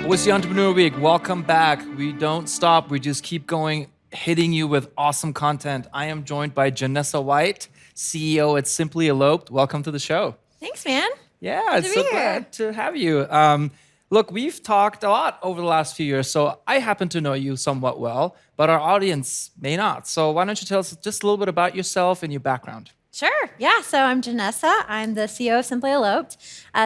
What's the Entrepreneur Week? Welcome back. We don't stop. We just keep going, hitting you with awesome content. I am joined by Janessa White, CEO at Simply Eloped. Welcome to the show. Thanks, man. Yeah, Good to it's be so here. glad to have you. Look, we've talked a lot over the last few years, so I happen to know you somewhat well, but our audience may not. So why don't you tell us just a little bit about yourself and your background? Sure. Yeah. So I'm Janessa. I'm the CEO of Simply Eloped.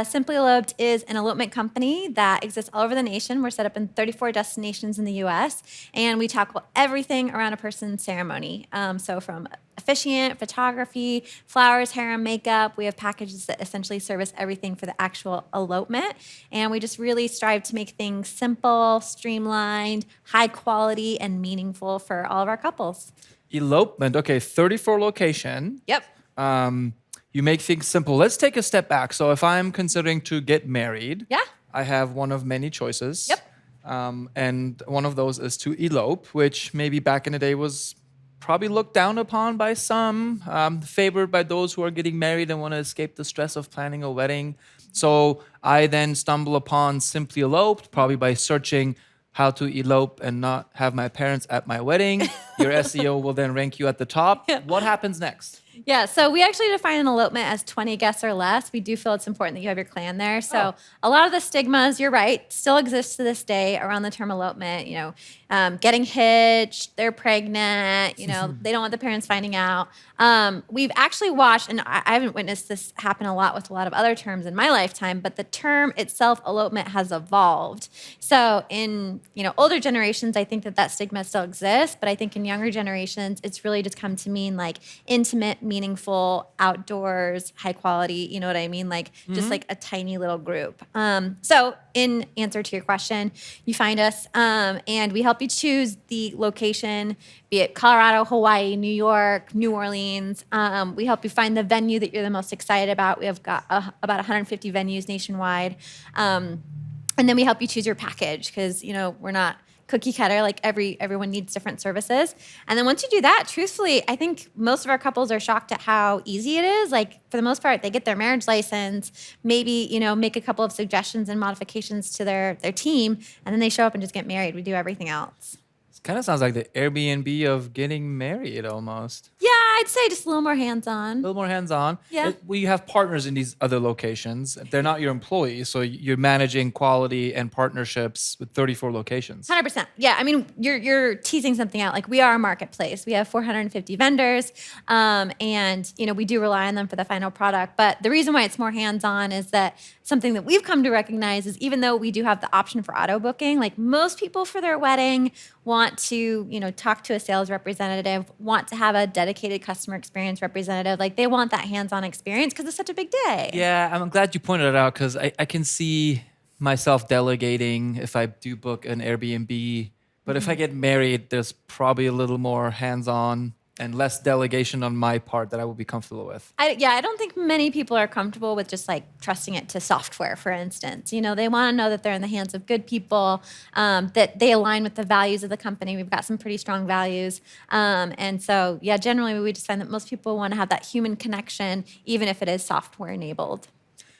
Simply Eloped is an elopement company that exists all over the nation. We're set up in 34 destinations in the U.S., and we tackle everything around a person's ceremony. So from officiant, photography, flowers, hair, and makeup. We have packages that essentially service everything for the actual elopement. And we just really strive to make things simple, streamlined, high quality, and meaningful for all of our couples. Elopement, okay, 34 location. Yep. You make things simple. Let's take a step back. So if I'm considering to get married, Yeah. I have one of many choices. Yep. And one of those is to elope, which maybe back in the day was probably looked down upon by some, favored by those who are getting married and want to escape the stress of planning a wedding. So I then stumble upon Simply Eloped, probably by searching how to elope and not have my parents at my wedding. Your SEO will then rank you at the top. Yeah. What happens next? Yeah, so we actually define an elopement as 20 guests or less. We do feel it's important that you have your clan there. So a lot of the stigmas, you're right, still exist to this day around the term elopement. Getting hitched, they're pregnant, they don't want the parents finding out. We've actually watched, and I haven't witnessed this happen a lot with a lot of other terms in my lifetime, but the term itself, elopement, has evolved. So in older generations, I think that stigma still exists, but I think in younger generations, it's really just come to mean like intimate, meaningful, outdoors, high quality, you know what I mean? Like just like a tiny little group. So in answer to your question, you find us and we help you choose the location, be it Colorado, Hawaii, New York, New Orleans. We help you find the venue that you're the most excited about. We have got about 150 venues nationwide. And then we help you choose your package because, we're not cookie cutter, like everyone needs different services. And then once you do that, truthfully, I think most of our couples are shocked at how easy it is. Like for the most part, they get their marriage license, maybe, make a couple of suggestions and modifications to their team, and then they show up and just get married. We do everything else. It kind of sounds like the Airbnb of getting married almost. Yeah, I'd say just a little more hands-on. A little more hands-on. Yeah. We have partners in these other locations. They're not your employees, so you're managing quality and partnerships with 34 locations. 100%. Yeah, I mean, you're teasing something out. Like we are a marketplace. We have 450 vendors, and we do rely on them for the final product. But the reason why it's more hands-on is that something that we've come to recognize is even though we do have the option for auto booking, like most people for their wedding want to, talk to a sales representative, want to have a dedicated customer experience representative. Like they want that hands-on experience because it's such a big day. Yeah, I'm glad you pointed it out because I can see myself delegating if I do book an Airbnb. But if I get married, there's probably a little more hands-on and less delegation on my part that I will be comfortable with. I don't think many people are comfortable with just like trusting it to software, for instance. They want to know that they're in the hands of good people, that they align with the values of the company. We've got some pretty strong values. And so, yeah, generally we just find that most people want to have that human connection, even if it is software enabled.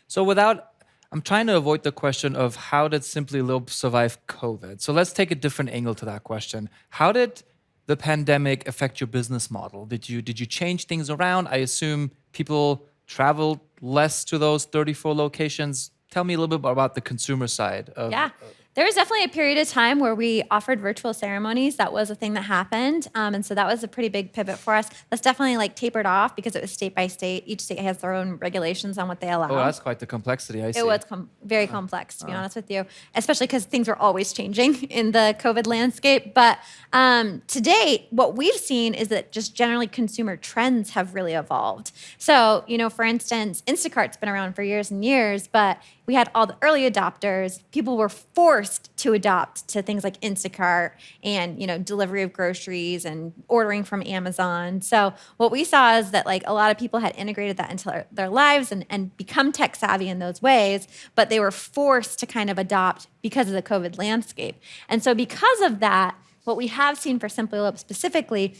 So I'm trying to avoid the question of how did Simply Eloped survive COVID? So let's take a different angle to that question. How did the pandemic affect your business model? Did you change things around? I assume people traveled less to those 34 locations. Tell me a little bit about the consumer side of. Yeah. There was definitely a period of time where we offered virtual ceremonies. That was a thing that happened. And so that was a pretty big pivot for us. That's definitely like tapered off because it was state by state. Each state has their own regulations on what they allow. Oh, that's quite the complexity. I see. It was very complex, to be honest with you, especially because things are always changing in the COVID landscape. But to date, what we've seen is that just generally consumer trends have really evolved. So, for instance, Instacart's been around for years and years, but we had all the early adopters. People were forced to adopt to things like Instacart and, delivery of groceries and ordering from Amazon. So what we saw is that like a lot of people had integrated that into their lives and become tech savvy in those ways, but they were forced to kind of adopt because of the COVID landscape. And so because of that, what we have seen for Simply Eloped specifically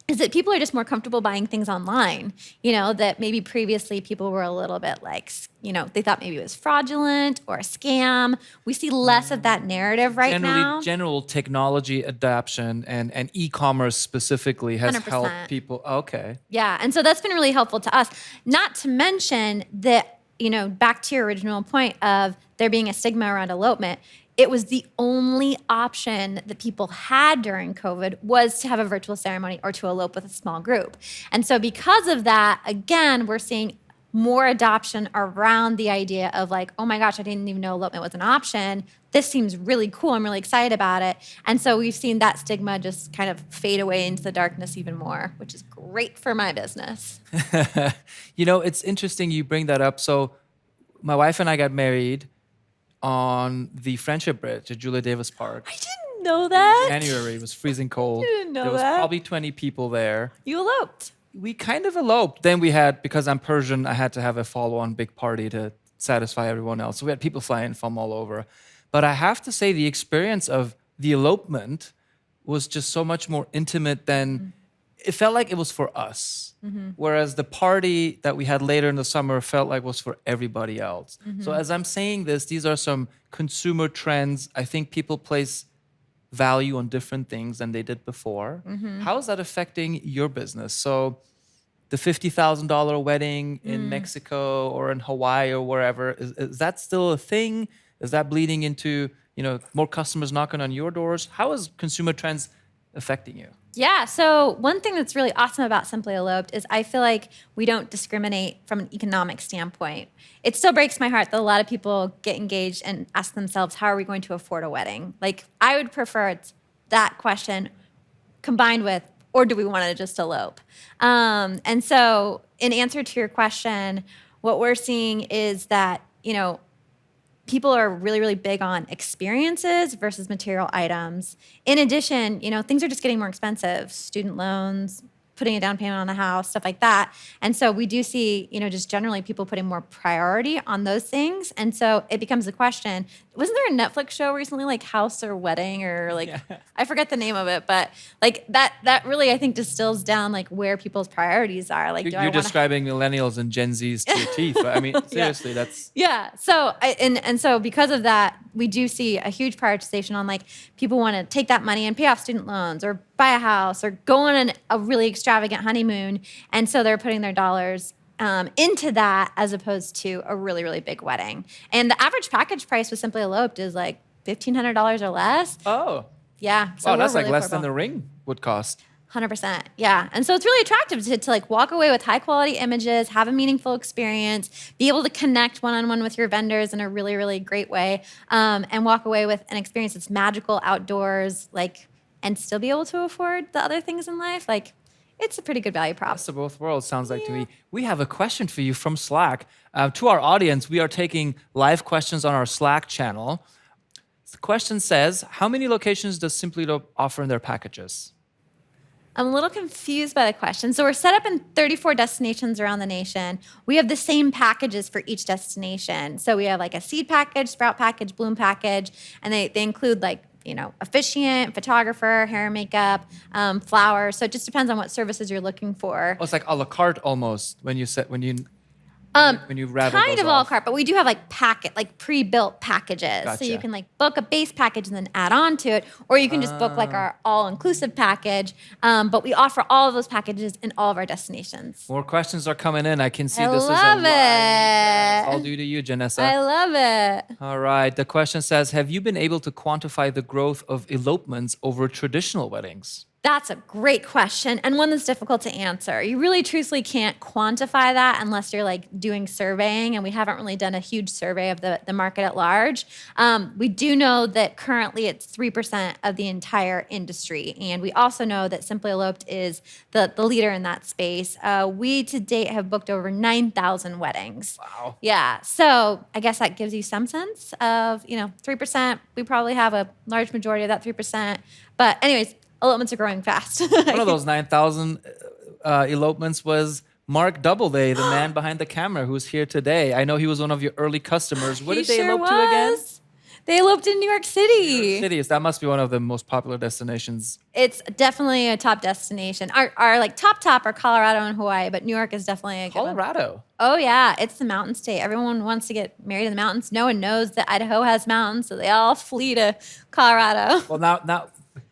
is that people are just more comfortable buying things online, that maybe previously people were a little bit like, they thought maybe it was fraudulent or a scam. We see less of that narrative right now. General technology adoption and e-commerce specifically has 100%. helped people. Okay. Yeah. And so that's been really helpful to us. Not to mention that, back to your original point of there being a stigma around elopement, it was the only option that people had during COVID was to have a virtual ceremony or to elope with a small group. And so because of that, again, we're seeing more adoption around the idea of like, oh my gosh, I didn't even know elopement was an option. This seems really cool. I'm really excited about it. And so we've seen that stigma just kind of fade away into the darkness even more, which is great for my business. It's interesting you bring that up. So my wife and I got married on the Friendship Bridge at Julia Davis Park. I didn't know that. In January, it was freezing cold. Didn't know there was that. probably 20 people there. You eloped. We kind of eloped. Then we had, because I'm Persian, I had to have a follow-on big party to satisfy everyone else. So we had people flying from all over. But I have to say the experience of the elopement was just so much more intimate than, it felt like it was for us. Whereas the party that we had later in the summer felt like was for everybody else. So as I'm saying this, these are some consumer trends. I think people place value on different things than they did before. How is that affecting your business? So the $50,000 wedding in Mexico or in Hawaii or wherever, is that still a thing? Is that bleeding into, more customers knocking on your doors? How is consumer trends affecting you? Yeah. So one thing that's really awesome about Simply Eloped is I feel like we don't discriminate from an economic standpoint. It still breaks my heart that a lot of people get engaged and ask themselves, how are we going to afford a wedding? Like, I would prefer it's that question combined with, or do we want to just elope? And so in answer to your question, what we're seeing is that, people are really, really big on experiences versus material items. In addition, things are just getting more expensive. Student loans, putting a down payment on a house, stuff like that. And so we do see, just generally people putting more priority on those things. And so it becomes a question, wasn't there a Netflix show recently, like House or Wedding or like, I forget the name of it, but like that really, I think distills down like where people's priorities are. Like, you're describing millennials and Gen Zs to your teeth. I mean, seriously, that's... Yeah. So, and so because of that, we do see a huge prioritization on like people want to take that money and pay off student loans or buy a house or go on a really extravagant honeymoon. And so they're putting their dollars into that as opposed to a really, really big wedding. And the average package price with Simply Eloped is like $1,500 or less. Oh. Yeah. So wow, that's really like less than the ring would cost. 100%. Yeah. And so it's really attractive to like walk away with high quality images, have a meaningful experience, be able to connect one-on-one with your vendors in a really, really great way, and walk away with an experience that's magical outdoors, like, and still be able to afford the other things in life. Like, it's a pretty good value prop. Best of both worlds, sounds like to me. We have a question for you from Slack. To our audience, we are taking live questions on our Slack channel. The question says, how many locations does Simply Eloped offer in their packages? I'm a little confused by the question. So we're set up in 34 destinations around the nation. We have the same packages for each destination. So we have like a seed package, sprout package, bloom package, and they include like, officiant, photographer, hair and makeup, flowers. So it just depends on what services you're looking for. Oh, it's like a la carte almost when you rattle kind those of off. a la carte, but we do have like pre-built packages. Gotcha. So you can like book a base package and then add on to it, or you can just book like our all-inclusive package. But we offer all of those packages in all of our destinations. More questions are coming in. I can see I this love is a it. It's all due to you, Janessa. I love it. All right. The question says, have you been able to quantify the growth of elopements over traditional weddings? That's a great question and one that's difficult to answer. You really truthfully can't quantify that unless you're like doing surveying, and we haven't really done a huge survey of the market at large. We do know that currently it's 3% of the entire industry, and we also know that Simply Eloped is the leader in that space. We to date have booked over 9,000 weddings. Wow. Yeah, so I guess that gives you some sense of, 3%. We probably have a large majority of that 3%. But anyways, elopements are growing fast. One of those 9,000 elopements was Mark Doubleday, the man behind the camera who's here today. I know he was one of your early customers. Where did they elope to again? They eloped in New York City. Cities, that must be one of the most popular destinations. It's definitely a top destination. Our like top are Colorado and Hawaii, but New York is definitely a good one. Colorado. Oh yeah, it's the mountain state. Everyone wants to get married in the mountains. No one knows that Idaho has mountains, so they all flee to Colorado. Well, now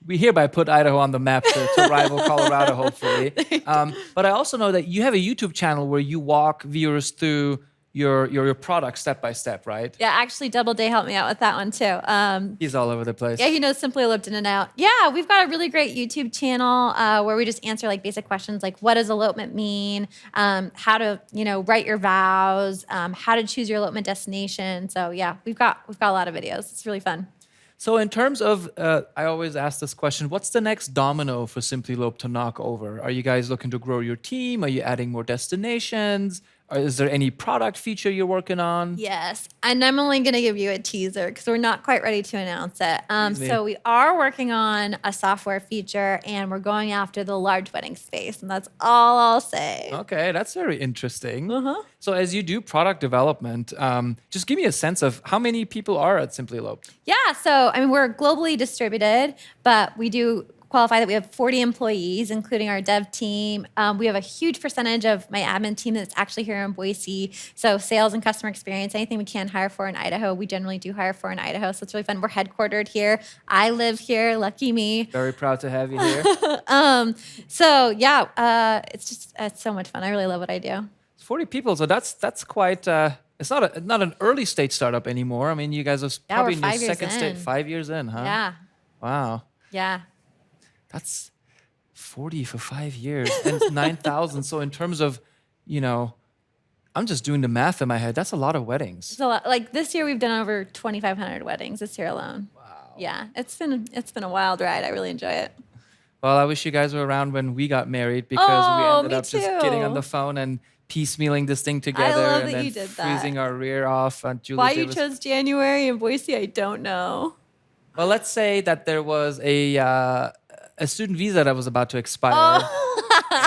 we hereby put Idaho on the map to rival Colorado, hopefully. But I also know that you have a YouTube channel where you walk viewers through your product step by step, right? Yeah, actually, Double Day helped me out with that one too. He's all over the place. Yeah, he knows Simply Eloped in and out. Yeah, we've got a really great YouTube channel where we just answer like basic questions like what does elopement mean, how to write your vows, how to choose your elopement destination. So yeah, we've got a lot of videos. It's really fun. So in terms of, I always ask this question, what's the next domino for Simply Eloped to knock over? Are you guys looking to grow your team? Are you adding more destinations? Or is there any product feature you're working on? Yes, and I'm only going to give you a teaser because we're not quite ready to announce it. So we are working on a software feature, and we're going after the large wedding space, and that's all I'll say. Okay, that's very interesting. So as you do product development, just give me a sense of how many people are at Simply Eloped. Yeah, so I mean we're globally distributed, but we do qualify that we have 40 employees, including our dev team. We have a huge percentage of my admin team that's actually here in Boise. So sales and customer experience, anything we can hire for in Idaho, we generally do hire for in Idaho. So it's really fun. We're headquartered here. I live here. Lucky me. Very proud to have you here. So yeah, it's so much fun. I really love what I do. 40 people, so that's quite. It's not an early stage startup anymore. I mean, you guys are probably in your second stage, 5 years in, huh? Yeah. Wow. Yeah. That's 40 for 5 years and it's 9,000. So in terms of, I'm just doing the math in my head. That's a lot of weddings. It's a lot. Like this year, we've done over 2,500 weddings this year alone. Wow. Yeah, it's been a wild ride. I really enjoy it. Well, I wish you guys were around when we got married because we ended me up just getting on too. the phone and piecemealing this thing together love and that then you did that. freezing our rear off. And Julie Why did you was- chose January in Boise, I don't know. Well, let's say that there was a student visa that was about to expire.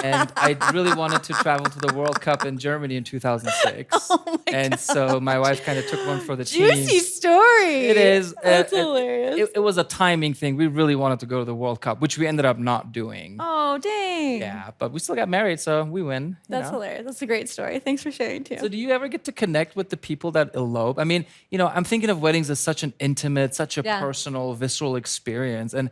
And I really wanted to travel to the World Cup in Germany in 2006. And so my wife kind of took one for the team. Juicy story. It is. That's hilarious. It was a timing thing. We really wanted to go to the World Cup, which we ended up not doing. Oh, dang. Yeah, but we still got married, so we win. That's hilarious. That's a great story. Thanks for sharing too. So do you ever get to connect with the people that elope? I mean, I'm thinking of weddings as such an intimate, such a personal, visceral experience. And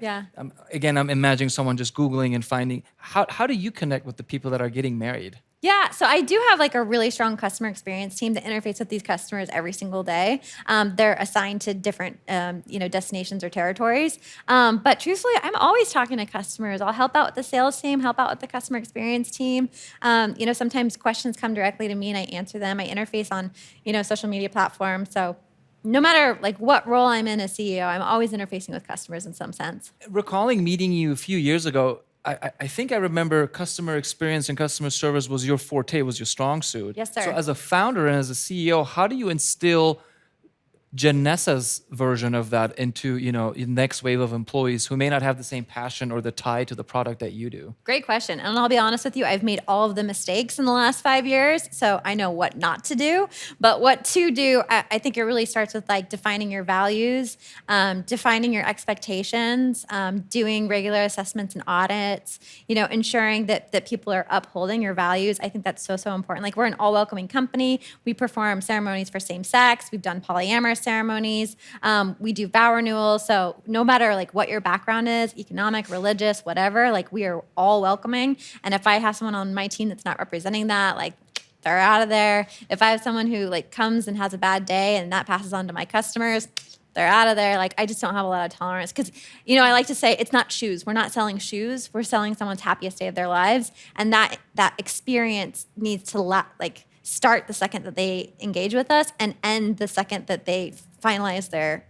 again, I'm imagining someone just Googling and finding, how do you connect with the people that are getting married? Yeah, so I do have like a really strong customer experience team that interface with these customers every single day. They're assigned to different, destinations or territories. But truthfully, I'm always talking to customers. I'll help out with the sales team, help out with the customer experience team. Sometimes questions come directly to me and I answer them. I interface on, social media platforms. So no matter like what role I'm in as CEO, I'm always interfacing with customers in some sense. Recalling meeting you a few years ago, I think I remember customer experience and customer service was your forte, was your strong suit. Yes, sir. So as a founder and as a CEO, how do you instill Janessa's version of that into, the next wave of employees who may not have the same passion or the tie to the product that you do? Great question. And I'll be honest with you, I've made all of the mistakes in the last 5 years, so I know what not to do. But what to do, I think it really starts with like defining your values, defining your expectations, doing regular assessments and audits, ensuring that people are upholding your values. I think that's so, so important. Like we're an all welcoming company. We perform ceremonies for same sex. We've done polyamorous ceremonies. We do vow renewals. So no matter like what your background is, economic, religious, whatever, like we are all welcoming. And if I have someone on my team that's not representing that, like they're out of there. If I have someone who like comes and has a bad day and that passes on to my customers, they're out of there. Like I just don't have a lot of tolerance because, I like to say it's not shoes. We're not selling shoes. We're selling someone's happiest day of their lives. And that experience needs to start the second that they engage with us and end the second that they finalize their,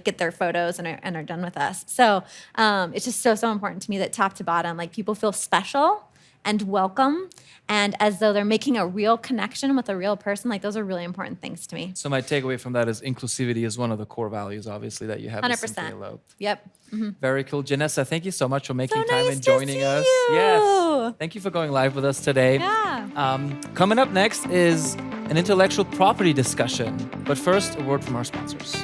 get their photos and are done with us. So it's just so, so important to me that top to bottom, like people feel special and welcome and as though they're making a real connection with a real person. Like those are really important things to me. So my takeaway from that is inclusivity is one of the core values, obviously, that you have. 100%. Yep. Mm-hmm. Very cool. Janessa, thank you so much for making So time nice and to joining see us. you. Yes. Thank you for going live with us today. Yeah. Coming up next is an intellectual property discussion. But first, a word from our sponsors.